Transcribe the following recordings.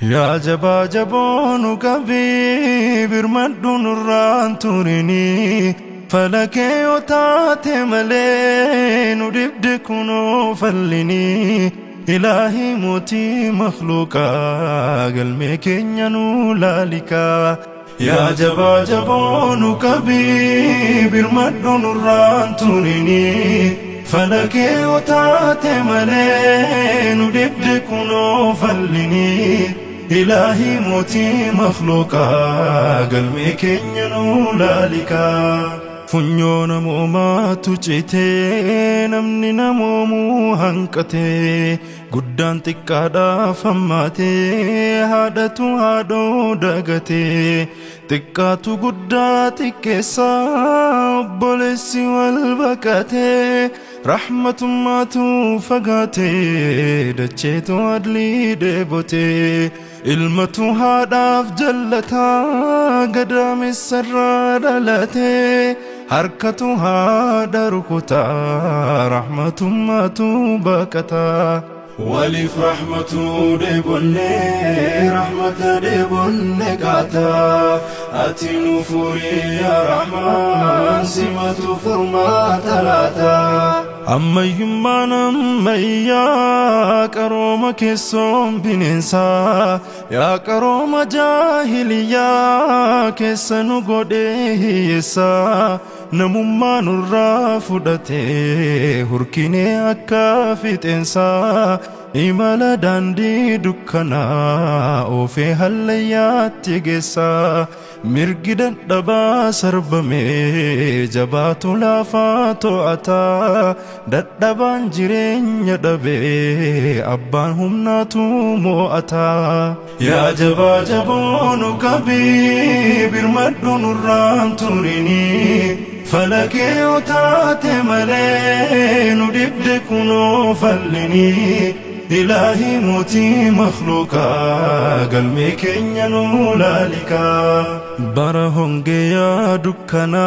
يا جبا جبون كبير مدون الران توريني فلكي وتاتي ملين ودبدكونو فلني إلهي موتي مخلوقا قلبي كنينو لالكا يا جبا جبون كبير مدون الران توريني فلكي وتاتي ملين ودبدكونو فلني إلهي موتي مخلوقا قلبي كنينو لالكا فنيو نمو ما تجيتي نمني نمو هنكتي قدان تكادا فماتي هادتو هادو داغتي تكاتو قدا تكيسا بوليسي والبكاتي رحمة ماتو فقاتي دچيتو عدلي ديبوتي المتو هاداف جلتا قدام السرى دلتي حركتو هادا ركوتا رحمة ماتو بكتا ولف رحمة ديبوني رحمة ديبوني كاتا أتي نفوري يا رحمن سمة فرما تلاتا أما يمان أما يا كروم كسوم بننسا يا كروم جاهليا كسنو قده يسا نمما نرى فدته هركيني أكا فتنسا إمالا داندي دكنا أوفي هالليات تيجسا مرقدن دبا سربمي جباتو لافاتو أتا ددبان جيرين يدبي أبان همناتو مو أتا يا جبا جبون كبير مدون الرام توريني فلكي وتاتي ملين ودبدكونو فلني إلهي موتي مخلوقا قلبي كنينو لالكا برهنجي يا دكنا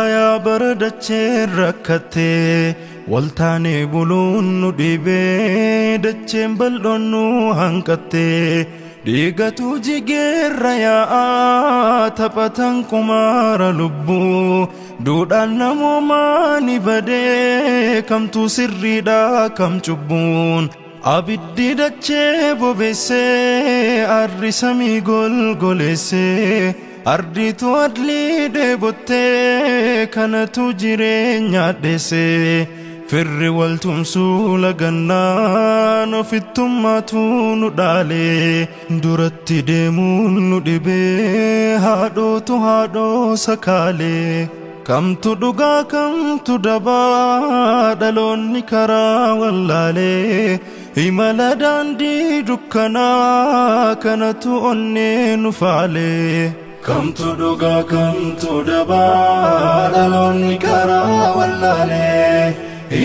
يا بردتشي ركتي والتاني بلون نديبي دتشين بلونو هنكتي ديغتو جيجير يا تبتن كمار لبو دودان نمو ماني بدي كم تو سري دا كم چبون abiddi dachee bobeessee arri samii golgoleessee ardiitu adlii deebottee kanatu jireenya dheessee firri waltumsuu lagannaan ofittummaatu nu dhaalee duratti deemuun nu dhibee haadhootu haadhoo sakaalee kamtu dhugaa kamtu dabaa dhaloonni karaa wallaalee imala daandii dukkanaa kanatu onnee nu faalee kamtu dhugaa kamtu dabaa dhaloonni karaa wallaalee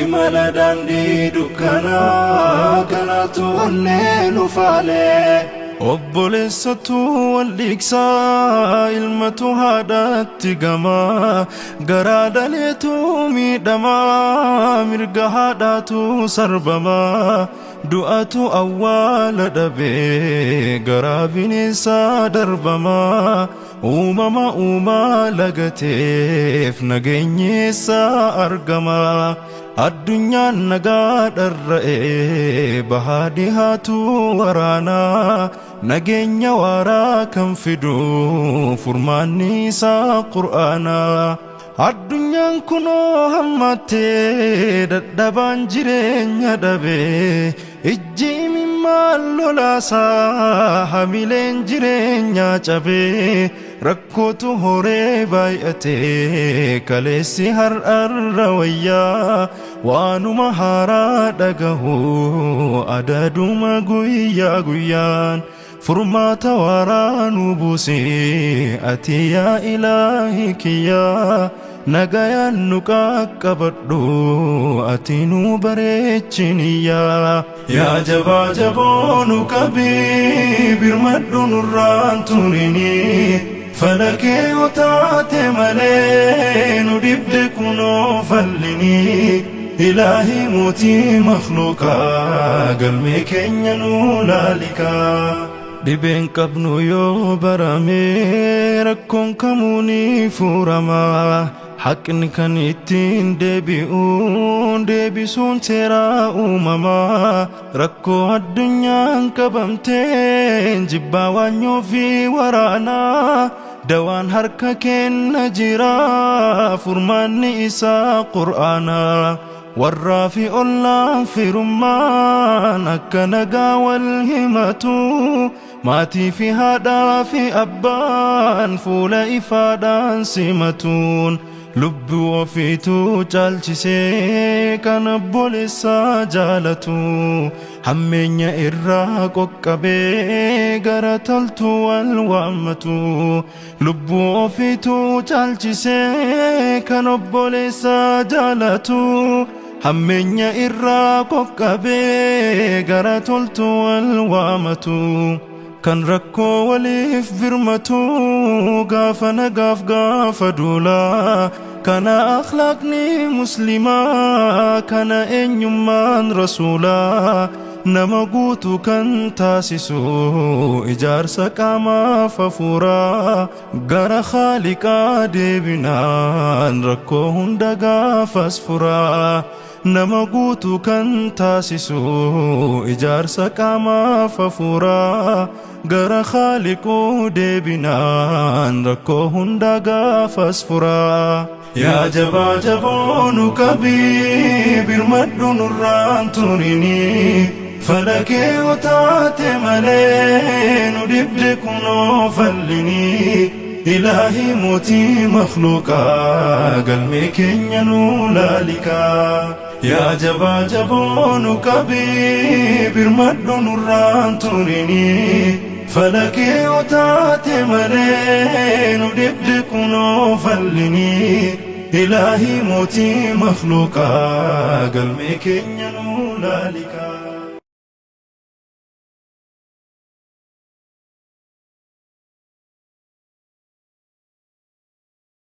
imala daandii dukkanaa kanatu onnee nu faalee obboleessatu waldhiigsaa ilmatu haadhaatti gamaa garaa dhaleetu miidhamaa mirga haadhaatu sarbamaa du'atu awwaala dhabee garaa bineensaa darbamaa uumaa lagateef nageenyeessaa argamaa addunyaan nagaa dharra'ee bahaa dhihaatu waraanaa nageenya waaraa kan fidu furmaanni isaa qur'aanaa addunyaan kunoo hammattee dadhabaan jireenya dhabee ijji imimmaan lolaasaa hamileen jireenyaa cabee rakkootu horee baay'atee kaleessi har'arra wayyaa waanuma haaraa dhagahu adaduma guyyaa guyyaan furmaata waaraa nu buusee ati yaa ilaahi kiyyaa nagayaan nu qaqqabadhu ati nu bareechiniyyaa yaa jabaa jaboonu qabii birmadhu nurraan turinii فلكي وتاتي ملين ودبد كنو فلني إلهي موتي مخلوقا قلبي كن ينو لالكا dhibeen qabnu yoo barame rakkoon kamuuni furama haqqni kan ittiin deebisuun seera uumamaa rakkoo addunyaan qabamteen jibbaa waanyoo fi waraanaa dawaan harka kenna jira furmaanni isaa qur'aana warraa fi ollaan firummaan akka nagaa wal himatu maatii fi haadhaa fi abbaan fuula ifaadhaan simatuun lubbuu ofiitu caalchisee kan obboleessaa jaalatu hammeenya irraa qoqqabee gara toltu wal waammatu lubbuu ofiitu caalchisee kan obboleessaa jaalatu hammeenya irraa qoqqabee gara toltu wal waammatu kan rakkoo waliif birmatu gaafa nagaaf gaafa duulaa kana akhlaaqni muslimaa kana eenyummaan rasuulaa nama guutuu kan taasisu ijaarsa qaamaaf hafuuraa gara Khaaliqaa deebinaan rakkoo hunda gaafas furaa nama guutuu kan taasisu ijaarsa qaamaaf hafuuraa gara Khaaliquu deebinaan rakkoo hunda gaafas furaa yaa jabaa jaboonu qabii birmadhu nurraan turini falakee otaate malee nu dibde kunoo fallini ilaahi mootii makhluuqaa galmee keenya nu laalikaa yaa jabaa jaboonu qabii birmadhu nurraan turini falakee otaate malee nu dibde kunoo fallini ilaahi mootii makhluuqaa galmee keenya nu laalikaa